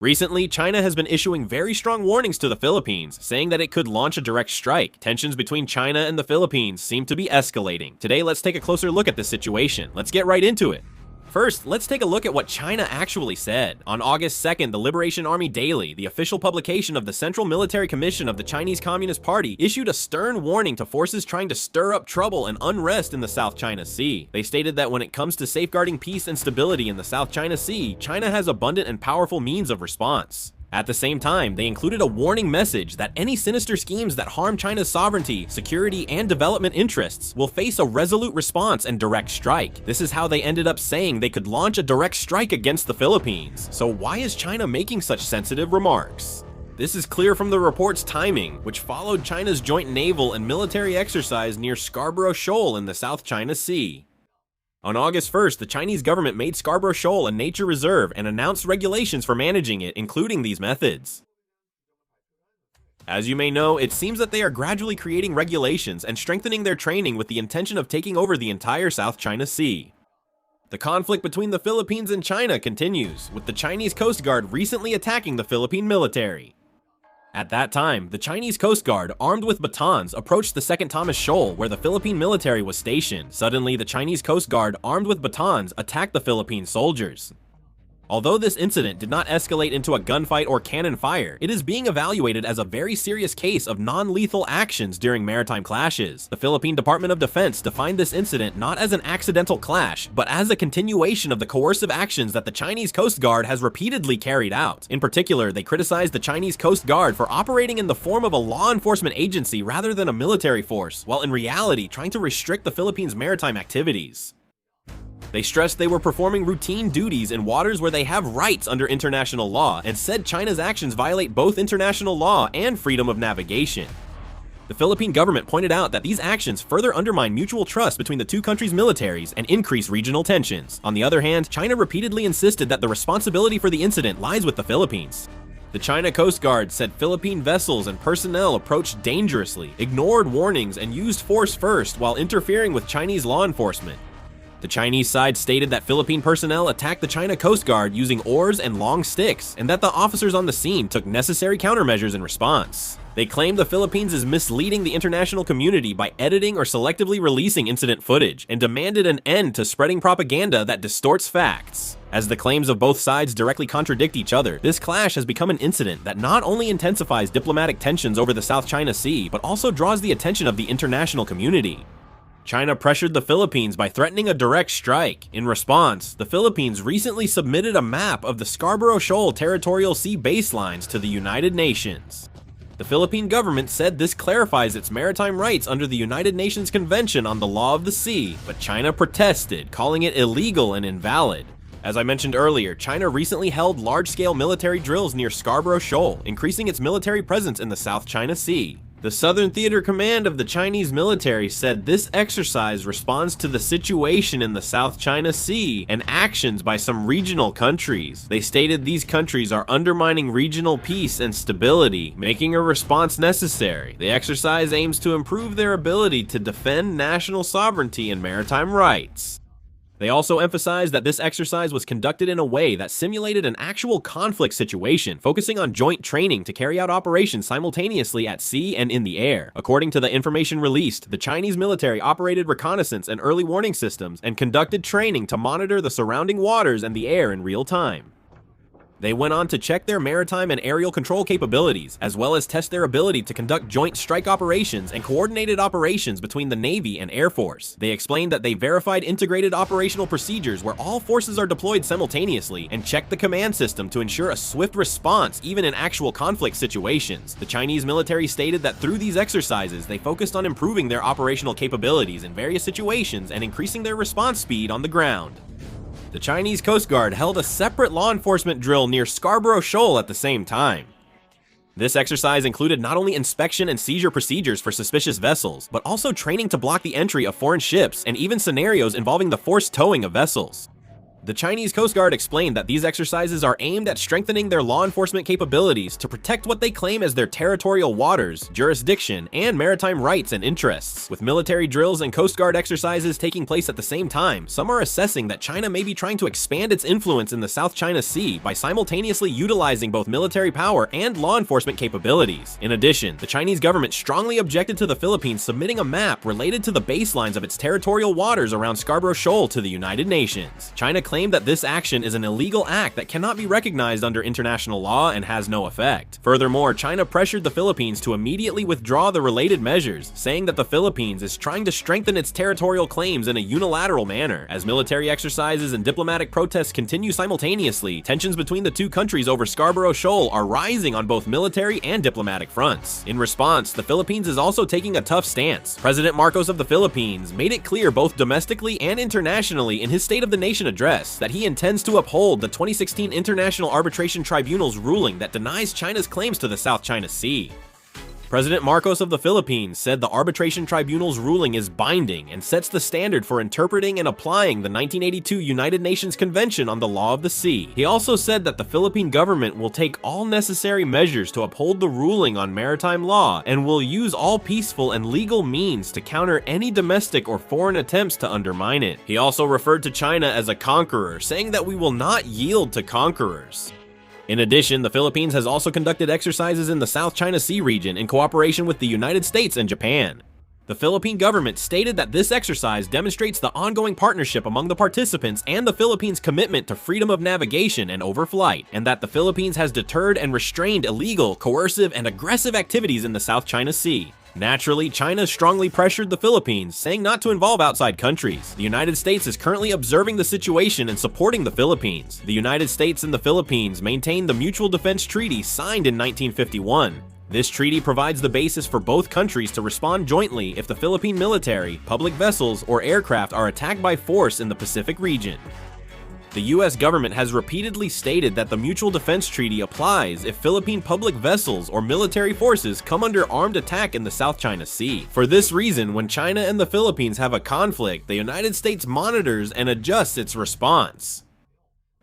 Recently, China has been issuing very strong warnings to the Philippines, saying that it could launch a direct strike. Tensions between China and the Philippines seem to be escalating. Today, let's take a closer look at this situation. Let's get right into it. First, let's take a look at what China actually said. On August 2nd, the Liberation Army Daily, the official publication of the Central Military Commission of the Chinese Communist Party, issued a stern warning to forces trying to stir up trouble and unrest in the South China Sea. They stated that when it comes to safeguarding peace and stability in the South China Sea, China has abundant and powerful means of response. At the same time, they included a warning message that any sinister schemes that harm China's sovereignty, security, and development interests will face a resolute response and direct strike. This is how they ended up saying they could launch a direct strike against the Philippines. So why is China making such sensitive remarks? This is clear from the report's timing, which followed China's joint naval and military exercise near Scarborough Shoal in the South China Sea. On August 1st, the Chinese government made Scarborough Shoal a nature reserve and announced regulations for managing it, including these methods. As you may know, it seems that they are gradually creating regulations and strengthening their training with the intention of taking over the entire South China Sea. The conflict between the Philippines and China continues, with the Chinese Coast Guard recently attacking the Philippine military. At that time, the Chinese Coast Guard, armed with batons, approached the Second Thomas Shoal, where the Philippine military was stationed. Suddenly, the Chinese Coast Guard, armed with batons, attacked the Philippine soldiers. Although this incident did not escalate into a gunfight or cannon fire, it is being evaluated as a very serious case of non-lethal actions during maritime clashes. The Philippine Department of Defense defined this incident not as an accidental clash, but as a continuation of the coercive actions that the Chinese Coast Guard has repeatedly carried out. In particular, they criticized the Chinese Coast Guard for operating in the form of a law enforcement agency rather than a military force, while in reality trying to restrict the Philippines' maritime activities. They stressed they were performing routine duties in waters where they have rights under international law, and said China's actions violate both international law and freedom of navigation. The Philippine government pointed out that these actions further undermine mutual trust between the two countries' militaries and increase regional tensions. On the other hand, China repeatedly insisted that the responsibility for the incident lies with the Philippines. The China Coast Guard said Philippine vessels and personnel approached dangerously, ignored warnings, and used force first while interfering with Chinese law enforcement. The Chinese side stated that Philippine personnel attacked the China Coast Guard using oars and long sticks, and that the officers on the scene took necessary countermeasures in response. They claimed the Philippines is misleading the international community by editing or selectively releasing incident footage, and demanded an end to spreading propaganda that distorts facts. As the claims of both sides directly contradict each other, this clash has become an incident that not only intensifies diplomatic tensions over the South China Sea, but also draws the attention of the international community. China pressured the Philippines by threatening a direct strike. In response, the Philippines recently submitted a map of the Scarborough Shoal territorial sea baselines to the United Nations. The Philippine government said this clarifies its maritime rights under the United Nations Convention on the Law of the Sea, but China protested, calling it illegal and invalid. As I mentioned earlier, China recently held large-scale military drills near Scarborough Shoal, increasing its military presence in the South China Sea. The Southern Theater Command of the Chinese military said this exercise responds to the situation in the South China Sea and actions by some regional countries. They stated these countries are undermining regional peace and stability, making a response necessary. The exercise aims to improve their ability to defend national sovereignty and maritime rights. They also emphasized that this exercise was conducted in a way that simulated an actual conflict situation, focusing on joint training to carry out operations simultaneously at sea and in the air. According to the information released, the Chinese military operated reconnaissance and early warning systems and conducted training to monitor the surrounding waters and the air in real time. They went on to check their maritime and aerial control capabilities, as well as test their ability to conduct joint strike operations and coordinated operations between the Navy and Air Force. They explained that they verified integrated operational procedures where all forces are deployed simultaneously and checked the command system to ensure a swift response even in actual conflict situations. The Chinese military stated that through these exercises, they focused on improving their operational capabilities in various situations and increasing their response speed on the ground. The Chinese Coast Guard held a separate law enforcement drill near Scarborough Shoal at the same time. This exercise included not only inspection and seizure procedures for suspicious vessels, but also training to block the entry of foreign ships and even scenarios involving the forced towing of vessels. The Chinese Coast Guard explained that these exercises are aimed at strengthening their law enforcement capabilities to protect what they claim as their territorial waters, jurisdiction, and maritime rights and interests. With military drills and Coast Guard exercises taking place at the same time, some are assessing that China may be trying to expand its influence in the South China Sea by simultaneously utilizing both military power and law enforcement capabilities. In addition, the Chinese government strongly objected to the Philippines submitting a map related to the baselines of its territorial waters around Scarborough Shoal to the United Nations. China claimed that this action is an illegal act that cannot be recognized under international law and has no effect. Furthermore, China pressured the Philippines to immediately withdraw the related measures, saying that the Philippines is trying to strengthen its territorial claims in a unilateral manner. As military exercises and diplomatic protests continue simultaneously, tensions between the two countries over Scarborough Shoal are rising on both military and diplomatic fronts. In response, the Philippines is also taking a tough stance. President Marcos of the Philippines made it clear both domestically and internationally in his State of the Nation address that he intends to uphold the 2016 International Arbitration Tribunal's ruling that denies China's claims to the South China Sea. President Marcos of the Philippines said the Arbitration Tribunal's ruling is binding and sets the standard for interpreting and applying the 1982 United Nations Convention on the Law of the Sea. He also said that the Philippine government will take all necessary measures to uphold the ruling on maritime law and will use all peaceful and legal means to counter any domestic or foreign attempts to undermine it. He also referred to China as a conqueror, saying that we will not yield to conquerors. In addition, the Philippines has also conducted exercises in the South China Sea region in cooperation with the United States and Japan. The Philippine government stated that this exercise demonstrates the ongoing partnership among the participants and the Philippines' commitment to freedom of navigation and overflight, and that the Philippines has deterred and restrained illegal, coercive, and aggressive activities in the South China Sea. Naturally, China strongly pressured the Philippines, saying not to involve outside countries. The United States is currently observing the situation and supporting the Philippines. The United States and the Philippines maintain the Mutual Defense Treaty signed in 1951. This treaty provides the basis for both countries to respond jointly if the Philippine military, public vessels, or aircraft are attacked by force in the Pacific region. The US government has repeatedly stated that the Mutual Defense Treaty applies if Philippine public vessels or military forces come under armed attack in the South China Sea. For this reason, when China and the Philippines have a conflict, the United States monitors and adjusts its response.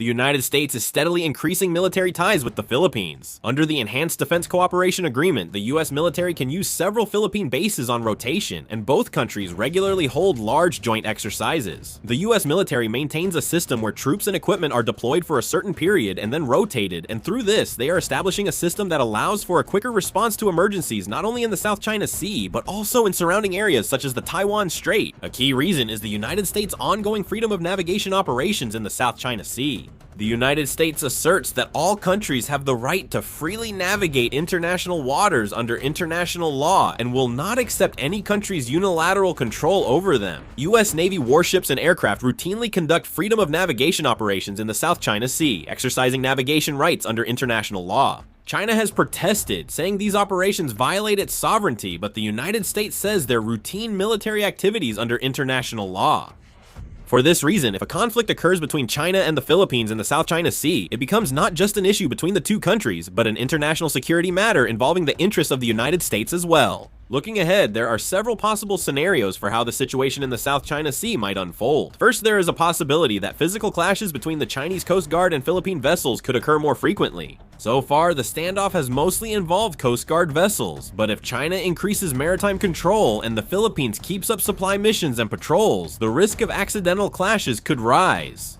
The United States is steadily increasing military ties with the Philippines. Under the Enhanced Defense Cooperation Agreement, the US military can use several Philippine bases on rotation, and both countries regularly hold large joint exercises. The US military maintains a system where troops and equipment are deployed for a certain period and then rotated, and through this, they are establishing a system that allows for a quicker response to emergencies not only in the South China Sea, but also in surrounding areas such as the Taiwan Strait. A key reason is the United States' ongoing freedom of navigation operations in the South China Sea. The United States asserts that all countries have the right to freely navigate international waters under international law and will not accept any country's unilateral control over them. US Navy warships and aircraft routinely conduct freedom of navigation operations in the South China Sea, exercising navigation rights under international law. China has protested, saying these operations violate its sovereignty, but the United States says they're routine military activities under international law. For this reason, if a conflict occurs between China and the Philippines in the South China Sea, it becomes not just an issue between the two countries, but an international security matter involving the interests of the United States as well. Looking ahead, there are several possible scenarios for how the situation in the South China Sea might unfold. First, there is a possibility that physical clashes between the Chinese Coast Guard and Philippine vessels could occur more frequently. So far, the standoff has mostly involved Coast Guard vessels, but if China increases maritime control and the Philippines keeps up supply missions and patrols, the risk of accidental clashes could rise.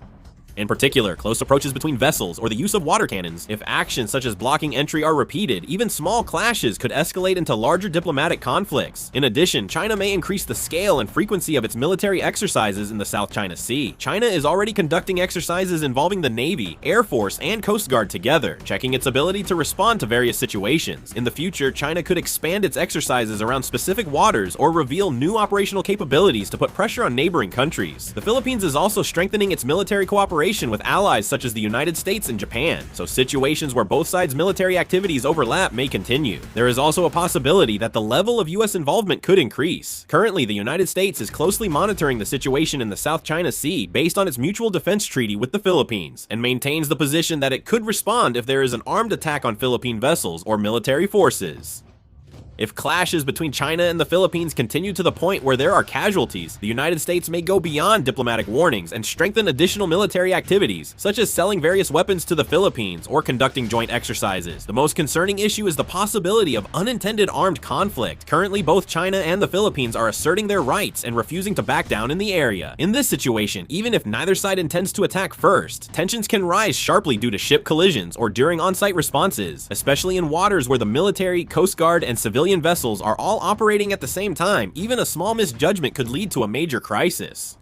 In particular, close approaches between vessels or the use of water cannons. If actions such as blocking entry are repeated, even small clashes could escalate into larger diplomatic conflicts. In addition, China may increase the scale and frequency of its military exercises in the South China Sea. China is already conducting exercises involving the Navy, Air Force, and Coast Guard together, checking its ability to respond to various situations. In the future, China could expand its exercises around specific waters or reveal new operational capabilities to put pressure on neighboring countries. The Philippines is also strengthening its military cooperation with allies such as the United States and Japan, so situations where both sides' military activities overlap may continue. There is also a possibility that the level of US involvement could increase. Currently, the United States is closely monitoring the situation in the South China Sea based on its Mutual Defense Treaty with the Philippines, and maintains the position that it could respond if there is an armed attack on Philippine vessels or military forces. If clashes between China and the Philippines continue to the point where there are casualties, the United States may go beyond diplomatic warnings and strengthen additional military activities, such as selling various weapons to the Philippines or conducting joint exercises. The most concerning issue is the possibility of unintended armed conflict. Currently, both China and the Philippines are asserting their rights and refusing to back down in the area. In this situation, even if neither side intends to attack first, tensions can rise sharply due to ship collisions or during on-site responses, especially in waters where the military, Coast Guard, and civilian vessels are all operating at the same time. Even a small misjudgment could lead to a major crisis.